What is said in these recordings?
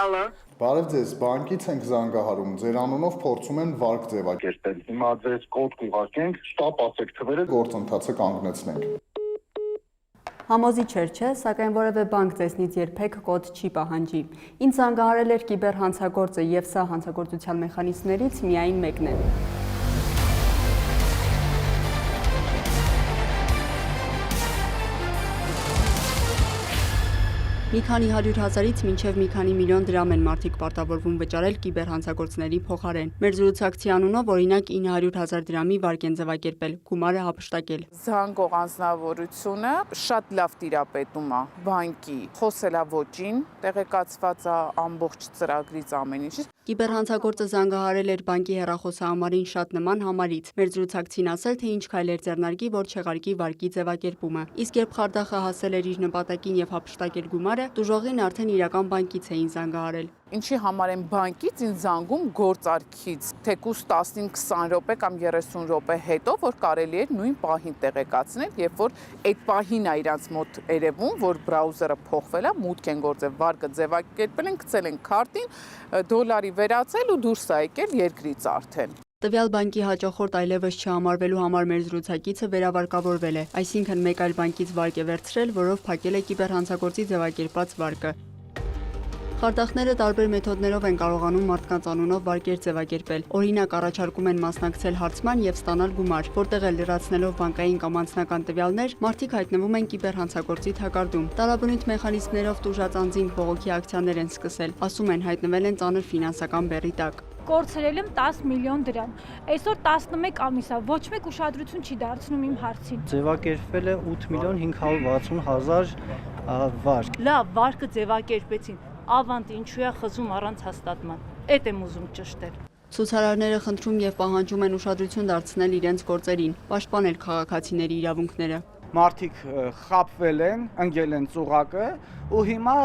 Ալո։ Բարև ձեզ, բանկից ենք զանգահարում, ձեր անունով փորձում են վարկ ձևակերպել։ Հիմա ձեզ կոդ կուղարկենք, շտապ ասեք թվերը, գործընթացը կանգնեցնենք։ Համոզիչ չէ, սակայն որևէ բանկ ձեզնից երբեք կոդ չի պահանջի։ Ինձ զանգահարել էր կիբերհանցագործը եւ սա հանցագործության մեխանիզմներից միայն մեկն է։ Մի քանի 100,000-ից մինչև մի քանի միլիոն դրամ են մարդիկ պարտավորվում վճարել կիբերհանցագործների փոխարեն։ Մեր զրուցակցի անունով օրինակ 900,000 դրամի վարկ են ձևակերպել, գումարը հափշտակել։ Զանգող անձնավորությունը շատ լավ տիրապետում է բանկի խոսելավոճին, տեղեկացված է ամբողջ ծրագրից ամեն ինչից։ Կիբերհանցագործը զանգահարել էր բանկի հեռախոսահամարին շատ նման համարից։ Մեր զրուցակցին ասել, թե ինչ քայլեր ձեռնարկի, որ չեղարկի վարկի ձևակերպումը։ Իսկ երբ Խարդախը հասել էր իր նպատակին եւ հափշտակել գումարը, տուժողին արդեն իրական բանկից էին զանգահարել։ Ինչի համար են բանկից ինձ զանգում գործարքից, թեկուզ 15-20 րոպե կամ 30 րոպե հետո, որ կարելի է նույն պահին տեղեկացնել, երբ որ այդ պահին է իրանց մոտ երևում, որ բրաուզերը փոխվել է, մուտք են գործել, վարկը ձևակերպել են, գցել են քարտին, դոլարի վերացել ու դուրս է եկել երկրից արդեն։ Տվյալ բանկի հաճախորդ այլևս չհամարվելու համար մեր զրուցակիցը վերավարկավորվել է, այսինքն մեկ այլ բանկից վարկ է վերցրել, որով փակել է կիբերհանցագործի ձևակերպած վարկը։ Խարդախները տարբեր մեթոդներով են կարողանում մարդկանց անունով վարկեր ձևակերպել։ Օրինակ առաջարկում են մասնակցել հարցման եւ ստանալ գումար, որտեղ էլ լրացնելով բանկային կամ անձնական տվյալներ, մարդիկ հայտնվում են կիբերհանցագործի թակարդում։ Տարաբնույթ մեխանիզմներով տուժած անձինք բողոքի ակցիաներ են սկսել, ասում են հայտնվել են ծանր ֆինանսական բեռի տակ։ Կորցրել եմ 10 միլիոն դրամ։ Այսօր 11 ամիս է, ոչ մեկ ուշադրություն չի դարձնում իմ հարցին։ Ձևակերպվել է 8 միլիոն 560,000 վարկ։ Լավ, վարկը ձևակերպեցին։ Ավանտ ինչու է խզում առանց հաստատման։ Էդ եմ ուզում ճշտել։ Ցուցարարները խնդրում եւ պահանջում են ուշադրություն դարձնել իրենց գործերին, պաշտպանել քաղաքացիների իրավունքները։ Մարդիկ խաբվել են, ընկել են ծուղակը ու հիմա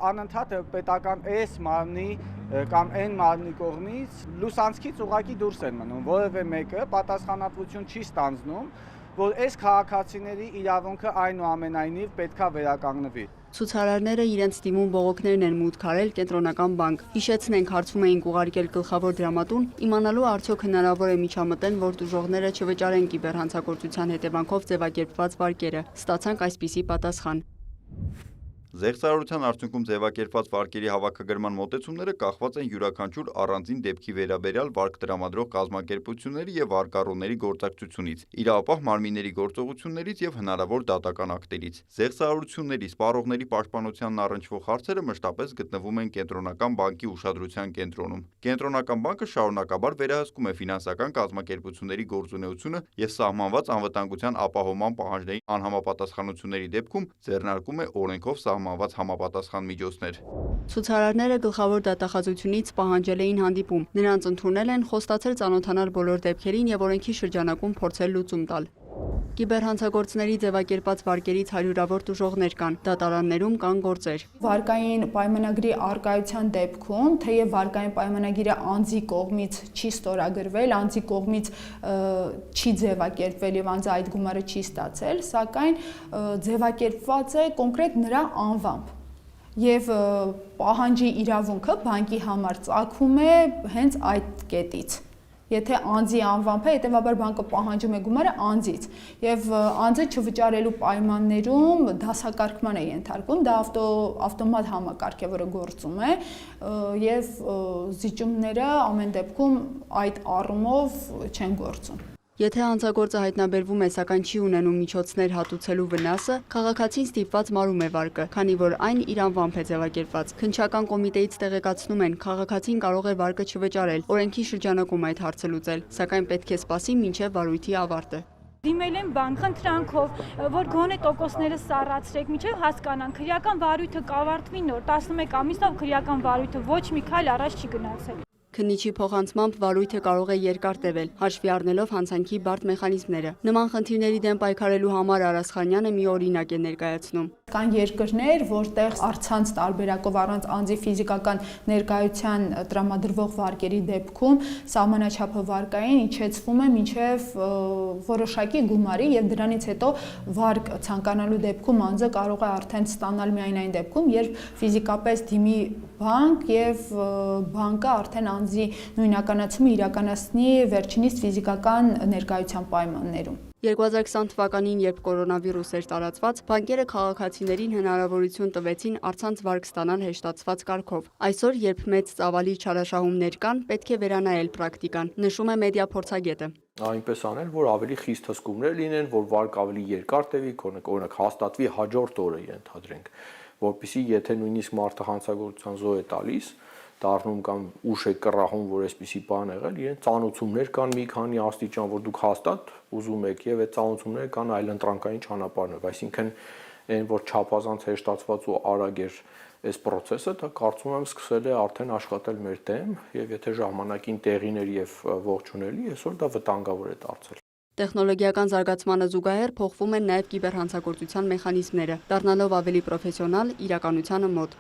անընդհատ պետական այս մարմնի կամ այն մարմնի կողմից լուսանցքի ծուղակի դուրս են մնում, որևէ մեկը պատասխանատվություն չի ստանձնում, որ այս քաղաքացիների իրավունքը այնուամենայնիվ պետքա վերականգնվի։ Ցուցարարները իրենց դիմում բողոքներն են մուտք արել կենտրոնական բանկ։ Հիշեցնենք, հարցում էինք ուղարկել գլխավոր դրամատուն, իմանալու արդյոք հնարավոր է միջամտել, որ տուժողները չվճարեն կիբերհանցագործության հետևանքով ձևակերպված վարկերը։ Ստացանք այսպիսի պատասխան։ Զեղծարարության արդյունքում ձևակերպված վարկերի հավաքագրման մոտեցումները կախված են յուրաքանչյուր առանձին դեպքի վերաբերյալ վարկ տրամադրող կազմակերպությունների եւ վարկառուների գործակցությունից, իրավապահ մարմինների գործողություններից եւ հնարավոր դատական ակտերից։ Զեղծարարությունների, սպառողների պաշտպանությանն առնչվող հարցերը մշտապես գտնվում են կենտրոնական բանկի ուշադրության կենտրոնում։ Կենտրոնական բանկը շարունակաբար վերահսկում է ֆինանսական կազմակերպությունների գործունեությունը եւ սահմանված անվտանգության ապահովման պահանջների անհամապատասխանությունների դեպքում ձեռնարկում է օրենքով մանված համապատասխան միջոցներ։ Ցուցարարները գլխավոր դատախազությունից պահանջել էին հանդիպում։ Նրանց ընդունել են խոստացել ծանոթանալ բոլոր դեպքերին եւ օրենքի շրջանակում փորձել լուծում տալ։ Կիբերհանցագործների ձևակերպած վարկերից հարյուրավոր տուժողներ կան, դատարաններում կան գործեր։ Վարկային պայմանագրի առկայության դեպքում, թեև վարկային պայմանագիրը անձի կողմից չի ստորագրվել, անձի կողմից չի ձևակերպվել եւ անձը այդ գումարը չի ստացել, սակայն ձևակերպված է կոնկրետ նրա անվամբ։ Եվ պահանջի իրավունքը բանկի համար ծագում է հենց այդ կետից։ Եթե անձի անվամբ է, հետևաբար բանկը պահանջում է գումարը անձից եւ անձը չվճարելու պայմաններում դասակարգման է ենթարկվում, դա ավտոմատ համակարգ է, որը գործում է եւ զիջումները ամեն դեպքում այդ առումով չեն գործում։ Եթե հանցագործը հայտնաբերվում է, սակայն չի ունենում միջոցներ հատուցելու վնասը, քաղաքացին ստիպված մարում է վարկը, քանի որ այն իր անվամբ է ձևակերպված։ Քննչական կոմիտեից տեղեկացնում են, քաղաքացին կարող է վարկը չվճարել, օրենքի շրջանակում այդ հարցը լուծել, սակայն պետք է սպասի մինչև վարույթի ավարտը։ Դիմել են բանկ խնդրանքով, որ գոնե տոկոսները սառացրեք, մինչև հասկանանք, քրեական վարույթը կավարտվի նոր, 11 ամիսով քրեական վարույթը ոչ մի քայլ առաջ չի գնացել։ Քննիչի փոխանցմամբ վարույթը կարող է երկար տևել, հաշվի առնելով հանցանքի բարդ մեխանիզմները։ Նման խնդիրների դեմ պայքարելու համար Արաս Խանյանը մի օրինակ է ներկայացնում։ Կան երկրներ, որտեղ առցանց տարբերակով առանց անձի ֆիզիկական ներկայության տրամադրվող վարկերի դեպքում սահմանաչափը վարկային իջեցվում է մինչև որոշակի գումարի եւ դրանից հետո վարկ ցանկանալու դեպքում անձը կարող է արդեն ստանալ միայն այն դեպքում, երբ ֆիզիկապես դիմի բանկ եւ բանկը արդեն անձի նույնականացումը իրականացնի վերջինիս ֆիզիկական ներկայության պայմաններում։ 2020 թվականին, երբ կորոնավիրուս էր տարածված, բանկերը քաղաքացիներին հնարավորություն տվեցին առցանց վարկ ստանալ հեշտացված կարգով։ Այսօր, երբ մեծ ծավալի չարաշահումներ կան, պետք է վերանայել պրակտիկան, նշում է մեդիա փորձագետը։ Այնպես անել, որ ավելի խիստ հսկումներ լինեն, որ վարկ ավելի երկար տևի, օրինակ հաստատվի հաջորդ օրը ենթադրենք, որpիսի եթե նույնիսկ մարդը հանցագործության զոհ է տալիս, դառնում կամ ուշ է կռահում, որ այսպիսի բան եղել, իրեն ծանոթություններ կան մի քանի աստիճան, որ դուք հաստատ ուզում եք եւ այդ ծանոթությունները կան այլընտրանքային ճանապարհներով, այսինքն այն որ չափազանց հեշտացված ու արագ էր այս process-ը, դա կարծում եմ սկսել է արդեն աշխատել մեր դեմ եւ եթե ժամանակին տեղիներ եւ ողջունելի, այսօր դա վտանգավոր է դարձել։ Տեխնոլոգիական զարգացմանը զուգահեռ փոխվում են նաև կիբերհանցագործության մեխանիզմները, դառնալով ավելի պրոֆեսիոնալ իրականությանը մոտ։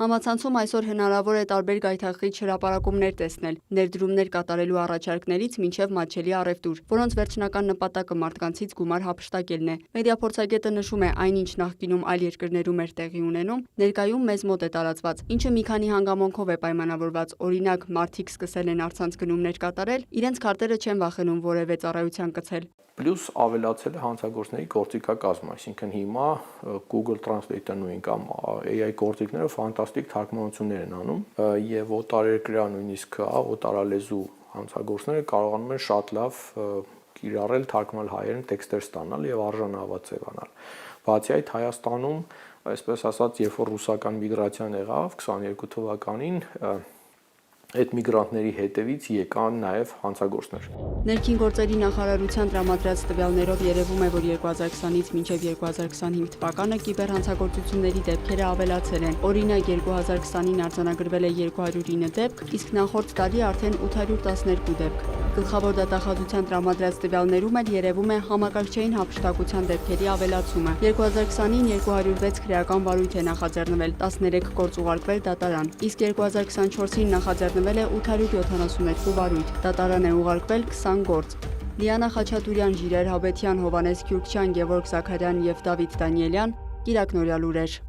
Համացանցում այսօր հնարավոր է տարբեր գայթակղիչ հրապարակումներ տեսնել, ներդրումներ կատարելու առաջարկներից մինչև մատչելի առևտուր, որոնց վերջնական նպատակը մարդկանցից գումար հափշտակելն է։ Մեդիափորձագետը նշում է, այնինչ նախկինում այլ երկրներում էր տեղի ունենում, ներկայում մեզ մոտ է տարածված, ինչը մի քանի հանգամանքով է պայմանավորված։ Օրինակ, մարդիկ սկսել են առցանց գնումներ կատարել, իրենց քարտերը չեն վախենում որևէ ծառայության կցել։ Պլյուս ավելացել է հանցագործների գործիքակազմը, այսինքն հիմա Google Translate-ը նույն կամ AI գործիքները ֆանտաստիկ թարգմանություններ են անում եւ օտարերկրյա նույնիսկ օտարալեզու հանցագործները կարողանում են շատ լավ կիրառել թարգմանալ հայերեն տեքստեր ստանալ եւ արժանավաց ձևանալ։ Բացի այդ Հայաստանում, այսպես ասած, երբ որ ռուսական միգրացիան եղավ 22 թվականին այդ միգրանտների հետևից եկան նաև հանցագործներ։ Ներքին գործերի նախարարության տրամադրած տվյալներով երևում է, որ 2020-ից մինչև 2025 թվականը կիբերհանցագործությունների դեպքերը ավելացել են։ Օրինակ 2020-ին արձանագրվել է 209 դեպք, իսկ նախորդ տարի արդեն 812 դեպք։ Գլխավոր դատախազության տրամադրած տվյալներում էլ երևում է համակարգչային հափշտակության դեպքերի ավելացումը։ 2020-ին 206 քրեական վարույթ է նախաձեռնվել, 13 գործ ուղարկվել դատարան, իսկ 2024-ին նախաձեռնվել է 872 վարույթ, դատարան է ուղարկվել 20 գործ։ Լիանա Խաչատուրյան, Ժիրայր Հաբետյան, Հովանես Քյուրքչյան, Գևորգ Զաքարյան եւ Դավիթ Դանիելյան, Կիրակնորյալ լուրեր։